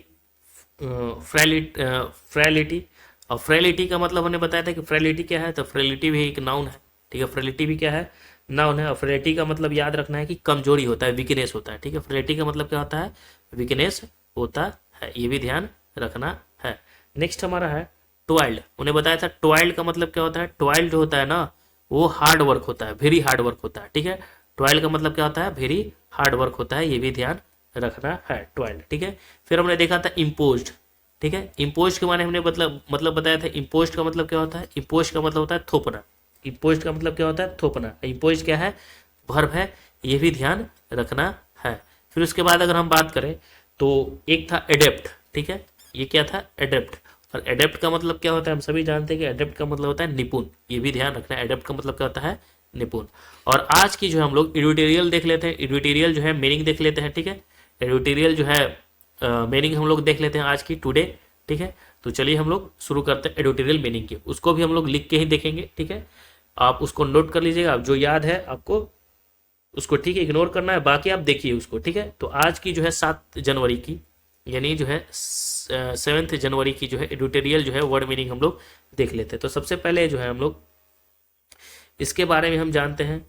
फ्रैलिटी। और फ्रैलिटी का मतलब हमने बताया था कि फ्रैलिटी क्या है, तो फ्रैलिटी भी एक नाउन है, ठीक है। फ्रैलिटी भी क्या है, नाउन है। और फ्रैलिटी का मतलब याद रखना है कि कमजोरी होता है, वीकनेस होता है, ठीक है। फ्रैलिटी का मतलब क्या होता है, वीकनेस होता है, ये भी ध्यान रखना है। नेक्स्ट हमारा है टॉयल्ड। उन्हें बताया था टॉयल्ड का मतलब क्या होता है, टॉयल्ड जो होता है ना वो हार्ड वर्क होता है, वेरी हार्ड वर्क होता है, ठीक है। टॉयल का मतलब क्या होता है, वेरी हार्ड वर्क होता है, ये भी ध्यान रखना है, टॉयल, ठीक है। फिर हमने देखा था इम्पोज्ड, ठीक है। इम्पोज के माने हमने मतलब बताया था, इम्पोज का मतलब क्या होता है, इम्पोज का मतलब होता है थोपना। इम्पोज का मतलब क्या होता है, थोपना। इम्पोज क्या है, वर्ब है, ये भी ध्यान रखना है। फिर उसके बाद अगर हम बात करें तो एक था एडेप्ट, ठीक है, ये क्या था, एडेप्ट। और एडेप्ट का मतलब क्या होता है, हम सभी जानते हैं कि एडेप्ट का मतलब होता है निपुण, ये भी ध्यान रखना है, एडेप्ट का मतलब क्या होता है, निपुण। और आज की जो है हम लोग एडिटोरियल देख लेते हैं, एडिटोरियल जो है मीनिंग देख लेते हैं, ठीक है। एडिटोरियल जो है मीनिंग हम लोग देख लेते हैं आज की, टुडे, ठीक है। तो चलिए हम लोग शुरू करते हैं एडिटोरियल मीनिंग की। उसको भी हम लोग लिख के ही देखेंगे, ठीक है। आप उसको नोट कर लीजिएगा, आप जो याद है आपको उसको, ठीक है, इग्नोर करना है, बाकी आप देखिए उसको, ठीक है। तो आज की जो है 7 जनवरी की, यानी जो है 7 जनवरी की जो है एडिटोरियल जो है वर्ड मीनिंग हम लोग देख लेते हैं। तो सबसे पहले जो है हम लोग इसके बारे में हम जानते हैं,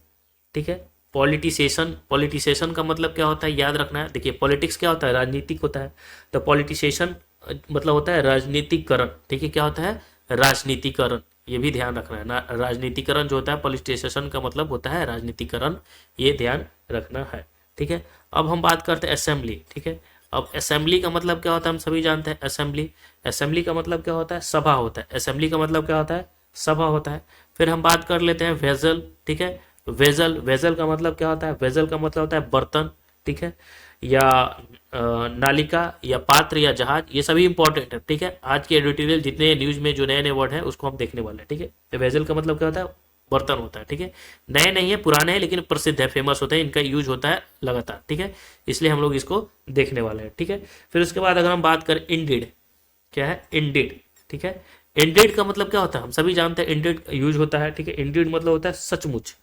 ठीक है। पॉलिटिसेशन, पॉलिटिसेशन का मतलब क्या होता है, याद रखना है। देखिए पॉलिटिक्स क्या होता है, राजनीतिक होता है। तो पॉलिटिसेशन मतलब होता है राजनीतिकरण, ठीक है, क्या होता है, राजनीतिकरण, ये भी ध्यान रखना है ना। राजनीतिकरण जो होता है, पॉलिटिसेशन का मतलब होता है राजनीतिकरण, ये ध्यान रखना है, ठीक है। अब हम बात करते हैं असेंबली, ठीक है। अब असेंबली का मतलब क्या होता है, हम सभी जानते हैं असेंबली। असेंबली का मतलब क्या होता है, सभा होता है। असेंबली का मतलब क्या होता है, सभा होता है। फिर हम बात कर लेते हैं वेजल, ठीक है। वेजल, वेजल का मतलब क्या होता है, वेजल का मतलब होता है बर्तन, ठीक है, या नालिका या पात्र या जहाज, ये सभी इंपॉर्टेंट है, ठीक है। आज के एडिटोरियल जितने न्यूज में जो नए नए वर्ड है उसको हम देखने वाले हैं, ठीक है। तो वेजल का मतलब क्या होता है, बर्तन होता है, ठीक है। नए नहीं है, पुराने हैं, लेकिन प्रसिद्ध है, फेमस होता है, इनका यूज होता है लगातार, ठीक है। इसलिए हम लोग इसको देखने वाले हैं, ठीक है। फिर उसके बाद अगर हम बात करें इंडिड, क्या है, इंडिड, ठीक है। इंडिड का मतलब क्या होता है, हम सभी जानते हैं इंडिड यूज होता है, ठीक है। इंडिड मतलब होता है सचमुच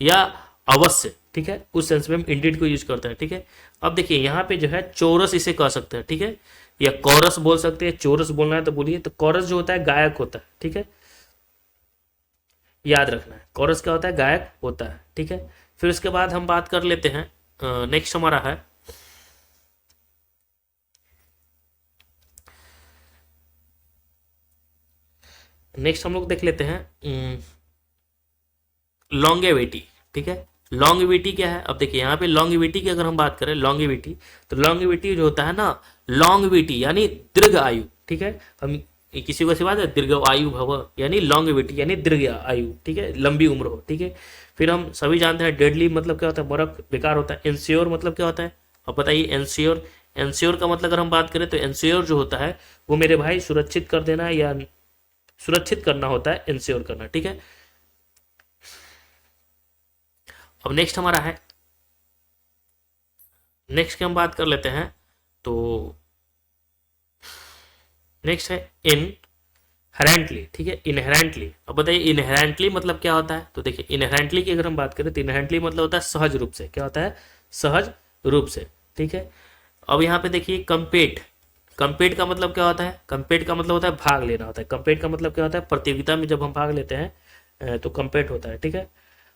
या अवश्य, ठीक है, उस सेंस में हम इंडीड को यूज करते हैं, ठीक है। अब देखिए यहाँ पे जो है चौरस इसे कह सकते हैं, ठीक है, या कौरस बोल सकते हैं, चौरस बोलना है तो बोलिए। तो कौरस जो होता है गायक होता है, ठीक है, याद रखना है, कौरस क्या होता है, गायक होता है, ठीक है। फिर उसके बाद हम बात कर लेते हैं, नेक्स्ट हमारा है नेक्स्ट हम लोग देख लेते हैं लॉन्गेविटी, ठीक है। लॉन्गेविटी क्या है, अब देखिए यहाँ पे लॉन्गेविटी की अगर हम बात करें लॉन्गेविटी, तो लॉन्गेविटी जो होता है ना, लॉन्गेविटी यानी दीर्घ आयु, ठीक है। हम किसी को ऐसी बात है दीर्घ आयु भव, यानी लॉन्गेविटी यानी दीर्घ आयु, ठीक है, लंबी उम्र हो, ठीक है। फिर हम सभी जानते हैं डेडली मतलब क्या होता है, बर्फ बेकार होता है। इंश्योर मतलब क्या होता है, अब बताइए। इंश्योर, इंश्योर का मतलब अगर हम बात करें तो इंश्योर जो होता है वो मेरे भाई सुरक्षित कर देना या सुरक्षित करना होता है, इंश्योर करना, ठीक है। अब नेक्स्ट हमारा है, नेक्स्ट की हम बात कर लेते हैं, तो नेक्स्ट है इनहेरेंटली, ठीक है, इनहेरेंटली। अब बताइए इनहेरेंटली मतलब क्या होता है, तो देखिए इनहेरेंटली की अगर हम बात करें तो इनहेरेंटली मतलब होता है सहज रूप से, क्या होता है, सहज रूप से, ठीक है। अब यहाँ पे देखिए कंपेट, कंपेट का मतलब क्या होता है, कंपेट का मतलब होता है भाग लेना होता है। कंपेट का मतलब क्या होता है, प्रतियोगिता में जब हम भाग लेते हैं तो कंपेट होता है, ठीक है।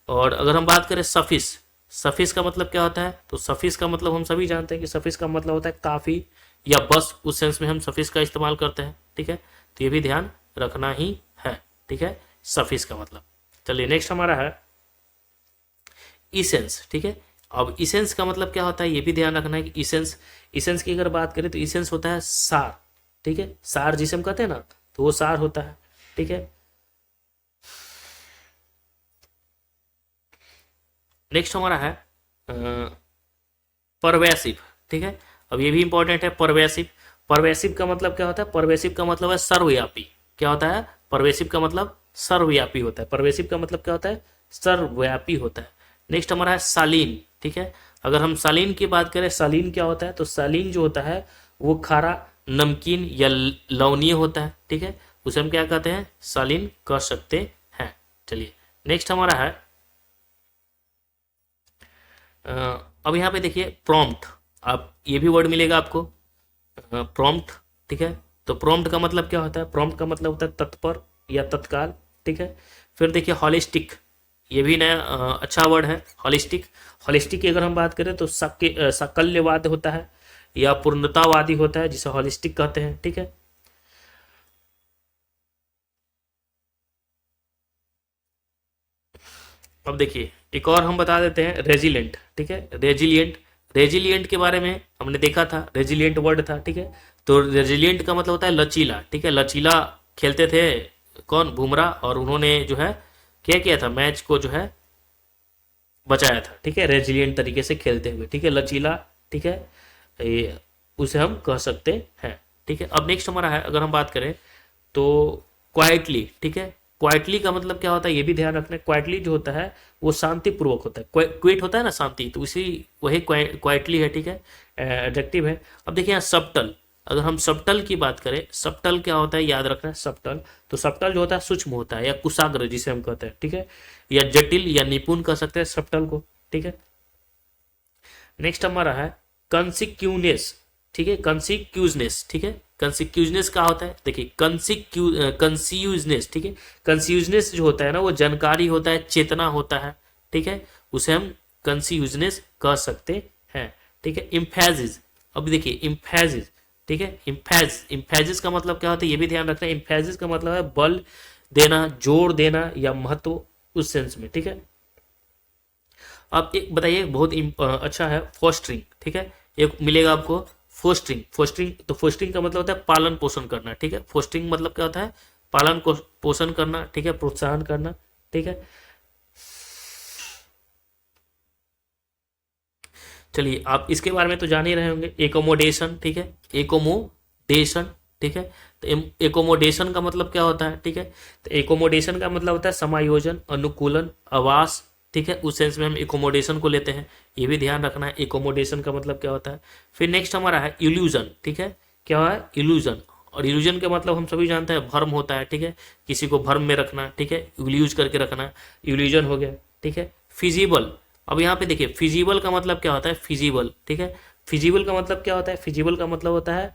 और अगर हम बात करें सफिस, सफिस का मतलब क्या होता है, तो सफिस का मतलब हम सभी जानते हैं कि सफिस का मतलब होता है काफ़ी या बस, उस सेंस में हम सफिस का इस्तेमाल करते हैं, ठीक है। तो ये भी ध्यान रखना ही है, ठीक है, सफिस का मतलब। चलिए नेक्स्ट हमारा है इसेंस, ठीक है। अब इसेंस का मतलब क्या होता है ये भी ध्यान रखना है कि इसेंस, इसेंस की अगर बात करें तो इसेंस होता है सार, ठीक है, सार जिसे हम कहते हैं ना, तो वो सार होता है, ठीक है। नेक्स्ट हमारा है परवेसिव, ठीक है। अब ये भी इंपॉर्टेंट है, परवेसिव। परवेसिव का मतलब क्या होता है, परवेसिव का मतलब है सर्वव्यापी, क्या होता है, परवेसिव का मतलब सर्वव्यापी होता है। परवेसिव का मतलब क्या होता है, सर्वव्यापी होता है। नेक्स्ट हमारा है सालीन, ठीक है। अगर हम सालीन की बात करें, सालीन क्या होता है, तो सालीन जो होता है वो खारा, नमकीन या लवणीय होता है, ठीक है, उसे हम क्या कहते हैं, सालीन कह सकते हैं। चलिए नेक्स्ट हमारा है अब यहाँ पे देखिए प्रॉम्प्ट, आप ये भी वर्ड मिलेगा आपको, प्रॉम्प्ट, ठीक है। तो प्रॉम्प्ट का मतलब क्या होता है, प्रॉम्प्ट का मतलब होता है तत्पर या तत्काल, ठीक है। फिर देखिए हॉलिस्टिक, ये भी नया अच्छा वर्ड है, हॉलिस्टिक। हॉलिस्टिक की अगर हम बात करें तो साकल्यवाद होता है या पूर्णतावादी होता है, जिसे हॉलिस्टिक कहते हैं, ठीक है। अब देखिए एक और हम बता देते हैं रेजिलेंट, ठीक है, रेजिलियंट। रेजिलियंट के बारे में हमने देखा था, रेजिलियंट वर्ड था, ठीक है। तो रेजिलियंट का मतलब होता है लचीला, ठीक है, लचीला खेलते थे कौन, बुमराह, और उन्होंने जो है क्या किया था, मैच को जो है बचाया था, ठीक है, रेजिलियंट तरीके से खेलते हुए, ठीक है, लचीला, ठीक है, ये उसे हम कह सकते हैं, ठीक है। अब नेक्स्ट हमारा है, अगर हम बात करें तो क्वाइटली, ठीक है। क्वाइटली का मतलब क्या होता है ये भी ध्यान रखना है, क्वाइटली जो होता है वो शांति पूर्वक होता है, क्विट होता है ना शांति, तो उसी वही क्वाइटली है, ठीक है, एडजेक्टिव है। अब देखिए यहाँ सबटल, अगर हम सबटल की बात करें, सबटल क्या होता है याद रखना है, सबटल, तो सबटल जो होता है सूक्ष्म होता है या कुशाग्र जिसे हम कहते हैं, ठीक है, या जटिल या निपुण कह सकते हैं सबटल को, ठीक है। नेक्स्ट हमारा है कंसिक्यूनेस, ठीक है, कंसिक्यूजनेस, ठीक है। कंसिक्यूजनेस क्या होता है, देखिए कंसिक्यूजनेस, ठीक है, कंसिक्यूजनेस जो होता है ना वो जानकारी होता है, चेतना होता है, ठीक है, उसे हम कंसिक्यूजनेस कह सकते हैं, ठीक है। इम्फेसिस, अब देखिए इम्फेसिस, ठीक है, इम्फेसिस का मतलब क्या होता है ये भी ध्यान रखना है। इम्फेसिस का मतलब है बल देना, जोर देना या महत्व, उस सेंस में, ठीक है। अब एक बताइए बहुत अच्छा है फोस्टरिंग, ठीक है, एक मिलेगा आपको फोस्टरिंग। फोस्टरिंग, तो फोस्टरिंग का मतलब होता है पालन पोषण करना, ठीक है। फोस्टरिंग मतलब क्या होता है, पालन पोषण करना, ठीक है, प्रोत्साहन करना, ठीक है। चलिए आप इसके बारे में तो जान ही रहे होंगे, एकोमोडेशन, ठीक है, एकोमोडेशन, ठीक है। तो एकोमोडेशन का मतलब क्या होता है, ठीक है, तो एकोमोडेशन का मतलब होता है समायोजन, अनुकूलन, आवास, ठीक है, उस सेंस में हम एकोमोडेशन को लेते हैं, ये भी ध्यान रखना है एकोमोडेशन का मतलब क्या होता है। फिर नेक्स्ट हमारा है इल्यूजन, ठीक है, क्या है इल्यूजन, और इल्यूजन का मतलब हम सभी जानते हैं भ्रम होता है, ठीक है, किसी को भ्रम में रखना, ठीक है, इल्यूज करके रखना, इल्यूजन हो गया, ठीक है। फिजिबल, अब यहाँ पे देखिए फिजिबल का मतलब क्या होता है, फिजिबल, ठीक है। फिजिबल का मतलब क्या होता है, फिजिबल का मतलब होता है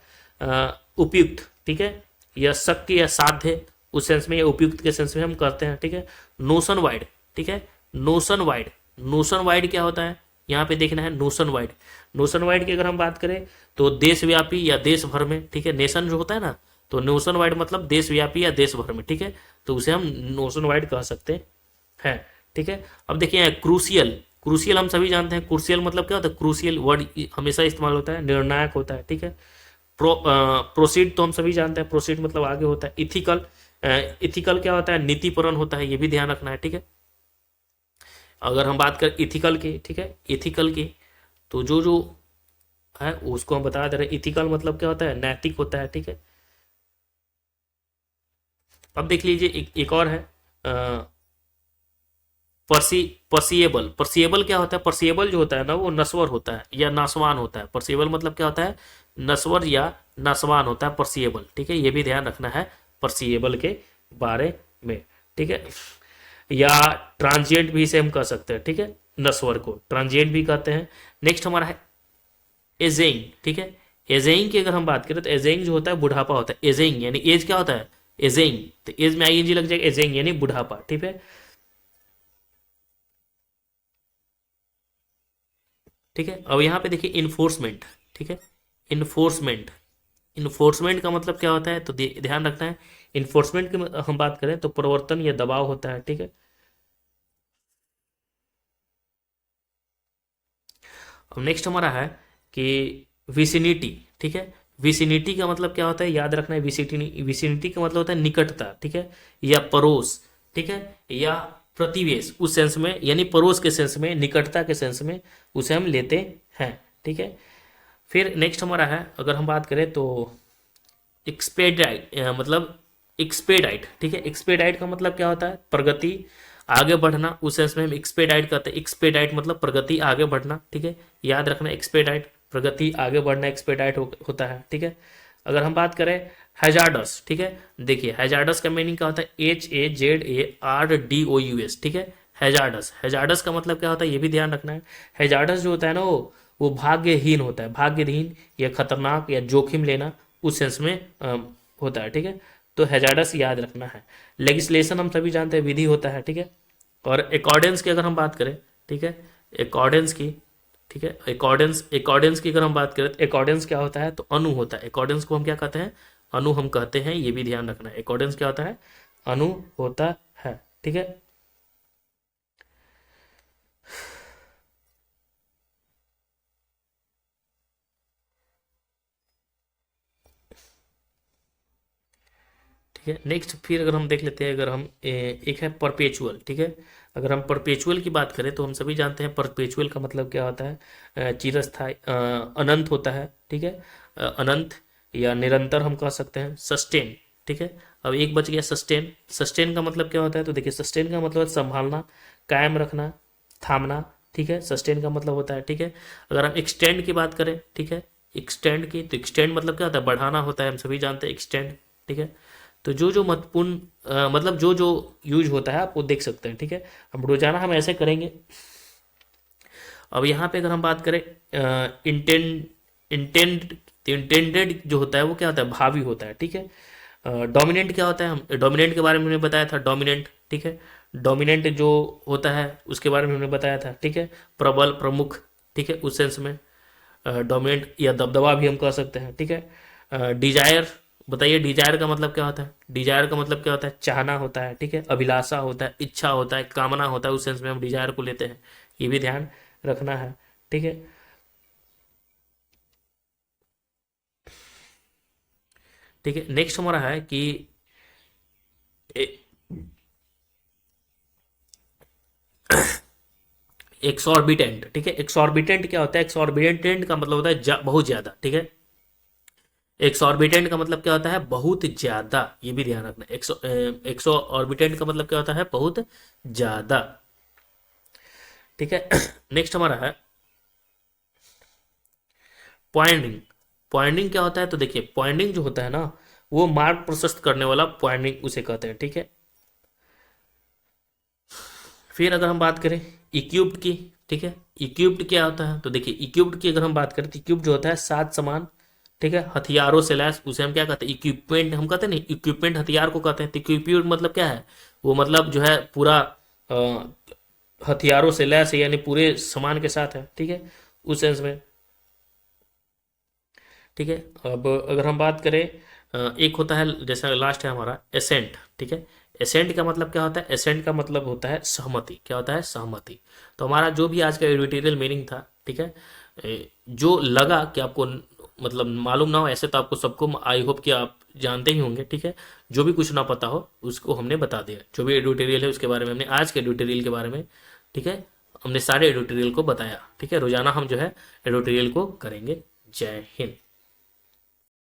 उपयुक्त, ठीक है, या शक्य या साध्य, उस सेंस में, या उपयुक्त के सेंस में हम करते हैं, ठीक है। नोशन वाइड, ठीक है, नोशन वाइड, नोशन वाइड क्या होता है, यहाँ पे देखना है नोशन वाइड। नोशन वाइड की अगर हम बात करें तो देशव्यापी या देश भर में, ठीक है, नेशन जो होता है ना, तो नोशन वाइड मतलब देशव्यापी या देश भर में, ठीक है, तो उसे हम नोशन वाइड कह सकते हैं, ठीक है। अब देखिए क्रूसियल, क्रूसियल हम सभी जानते हैं, क्रूसियल मतलब क्या होता है, क्रूसियल वर्ड हमेशा इस्तेमाल होता है, निर्णायक होता है, ठीक है। प्रोसीड तो हम सभी जानते हैं, प्रोसीड मतलब आगे होता है। इथिकल, इथिकल क्या होता है, नीतिपरन होता है, ये भी ध्यान रखना है, ठीक है। अगर हम बात करें इथिकल की, ठीक है, इथिकल की, तो जो जो है उसको हम बता दे रहे हैं। इथिकल मतलब क्या होता है, नैतिक होता है, ठीक है। अब देख लीजिए एक और है परसिएबल। परसिएबल क्या होता है, परसिएबल जो होता है ना वो नस्वर होता है या नासवान होता है। परसिएबल मतलब क्या होता है, नस्वर या नासवान होता है परसिएबल, ठीक है, ये भी ध्यान रखना है परसिएबल के बारे में, ठीक है। या ट्रांजिएंट भी इसे हम कह सकते हैं, ठीक है, नस्वर को ट्रांजिएंट भी कहते हैं। नेक्स्ट हमारा है एजेंग, ठीक है। एजेंग की अगर हम बात करें तो एजेंग जो होता है बुढ़ापा होता है। एजेंग यानी एज क्या होता है, एजेंग, तो एज में आईएनजी लग जाएगा, एजेंग यानी बुढ़ापा, ठीक है, ठीक है। अब यहाँ पे देखिए इन्फोर्समेंट, ठीक है, इन्फोर्समेंट, इन्फोर्समेंट का मतलब क्या होता है, तो ध्यान रखना है। इन्फोर्समेंट की हम बात करें तो प्रवर्तन या दबाव होता है, ठीक है। अब नेक्स्ट हमारा है कि विसिनिटी, ठीक है। विसिनिटी का मतलब क्या होता है, याद रखना है, विसिनिटी, विसिनिटी का मतलब होता है निकटता, ठीक है, या पड़ोस, ठीक है, या प्रतिवेश, उस सेंस में, यानी पड़ोस के सेंस में, निकटता के सेंस में उसे हम लेते हैं, ठीक है। फिर नेक्स्ट हमारा है, अगर हम बात करें तो एक्सपेडाइट, मतलब एक्सपेडाइट, ठीक है। एक्सपेडाइट का मतलब क्या होता है, प्रगति, आगे बढ़ना, उस सेंस में हम एक्सपेडाइट कहते हैं। एक्सपेडाइट मतलब प्रगति, आगे बढ़ना, ठीक है, याद रखना एक्सपेडाइट, प्रगति, आगे बढ़ना, एक्सपेडाइट होता है, ठीक है। अगर हम बात करें हैजार्डस, ठीक है, देखिए हैजार्डस का मीनिंग क्या होता है, HAZARDOUS, ठीक है। हैजार्डस, हैजार्डस का मतलब क्या होता है ये भी ध्यान रखना है। हैजार्डस जो होता है ना वो भाग्यहीन होता है, भाग्यहीन या खतरनाक या जोखिम लेना, उस सेंस में होता है, ठीक है। तो हैजार्डस याद रखना है। लेगिस्लेशन हम सभी जानते हैं, विधि होता है, ठीक है। और अकॉर्डेंस की अगर हम बात करें, ठीक है, अकॉर्डेंस की, ठीक है, अकॉर्डेंस, अकॉर्डेंस की अगर हम बात करें तो अकॉर्डेंस क्या होता है, तो अनु होता है। अकॉर्डेंस को हम क्या कहते हैं, अनु हम कहते हैं, ये भी ध्यान रखना है। अकॉर्डेंस क्या होता है, अनु होता है, ठीक है। ठीक है, नेक्स्ट फिर अगर हम देख लेते हैं, अगर हम एक है परपेचुअल, ठीक है। अगर हम परपेचुअल की बात करें तो हम सभी जानते हैं परपेचुअल का मतलब क्या होता है, चिरस्थायी, अनंत होता है, ठीक है, अनंत या निरंतर हम कह सकते हैं। सस्टेन, ठीक है। अब एक बच गया सस्टेन। सस्टेन का मतलब क्या होता है, तो देखिए सस्टेन का मतलब है संभालना, कायम रखना, थामना, ठीक है, सस्टेन का मतलब होता है, ठीक है। अगर हम एक्सटेंड की बात करें, ठीक है, एक्सटेंड की, तो एक्सटेंड मतलब क्या होता है, बढ़ाना होता है, हम सभी जानते हैं एक्सटेंड, ठीक है। तो जो जो महत्वपूर्ण मतलब जो जो यूज होता है आप वो देख सकते हैं, ठीक है। अब रोजाना हम ऐसे करेंगे। अब यहाँ पे अगर हम बात करें इंटेंड, इंटेंड, इंटेंडेड जो होता है वो क्या होता है, भावी होता है, ठीक है। डोमिनेंट क्या होता है, हम डोमिनेंट के बारे में हमने बताया था, डोमिनेंट, ठीक है। डोमिनेंट जो होता है उसके बारे में हमने बताया था, ठीक है। प्रबल, प्रमुख, ठीक है, उस सेंस में डोमिनेंट या दबदबा भी हम कह सकते हैं, ठीक है। डिजायर, बताइए डिजायर का मतलब क्या होता है, डिजायर का मतलब क्या होता है, चाहना होता है, ठीक है, अभिलाषा होता है, इच्छा होता है, कामना होता है, उस सेंस में हम डिजायर को लेते हैं, ये भी ध्यान रखना है, ठीक है। ठीक है, नेक्स्ट हमारा है कि एक्सॉर्बिटेंट, ठीक है। एक्सॉर्बिटेंट क्या होता है, एक्सॉर्बिटेंट का मतलब होता है बहुत ज्यादा, ठीक है। एक्सॉर्बिटेंट का मतलब क्या होता है, बहुत ज्यादा, ये भी ध्यान रखना। एक्सॉर्बिटेंट का मतलब क्या होता है, बहुत ज्यादा, ठीक है। नेक्स्ट हमारा है पॉइंटिंग। पॉइंटिंग क्या होता है, तो देखिए पॉइंटिंग जो होता है ना वो मार्ग प्रशस्त करने वाला पॉइंटिंग उसे कहते हैं, ठीक है। फिर अगर हम बात करें इक्विप्ड की, ठीक है। इक्विप्ड क्या होता है, तो देखिए इक्विप्ड की अगर हम बात करें तो इक्विप्ड जो होता है सात समान, ठीक है, हथियारों से लैस, उसे हम क्या कहते हैं, इक्विपमेंट हम कहते हैं नहीं, इक्विपमेंट हथियार को कहते हैं। तो इक्विपमेंट मतलब क्या है, वो मतलब जो है पूरा हथियारों से लैस है, यानी पूरे सामान के साथ है, ठीक है, उस सेंस में। ठीक है। अब अगर हम बात करें एक होता है जैसा लास्ट है हमारा एसेंट, ठीक है। एसेंट का मतलब क्या होता है, एसेंट का मतलब होता है सहमति, क्या होता है, सहमति। तो हमारा जो भी आज का एडिटोरियल मीनिंग था, ठीक है, जो लगा कि आपको मतलब मालूम ना हो ऐसे, तो आपको सबको आई होप कि आप जानते ही होंगे, ठीक है। जो भी कुछ ना पता हो उसको हमने बता दिया, जो भी एडिटोरियल है उसके बारे में हमने, आज के एडिटोरियल के बारे में, ठीक है, हमने सारे एडिटोरियल को बताया, ठीक है। रोजाना हम जो है एडिटोरियल को करेंगे। जय हिंद।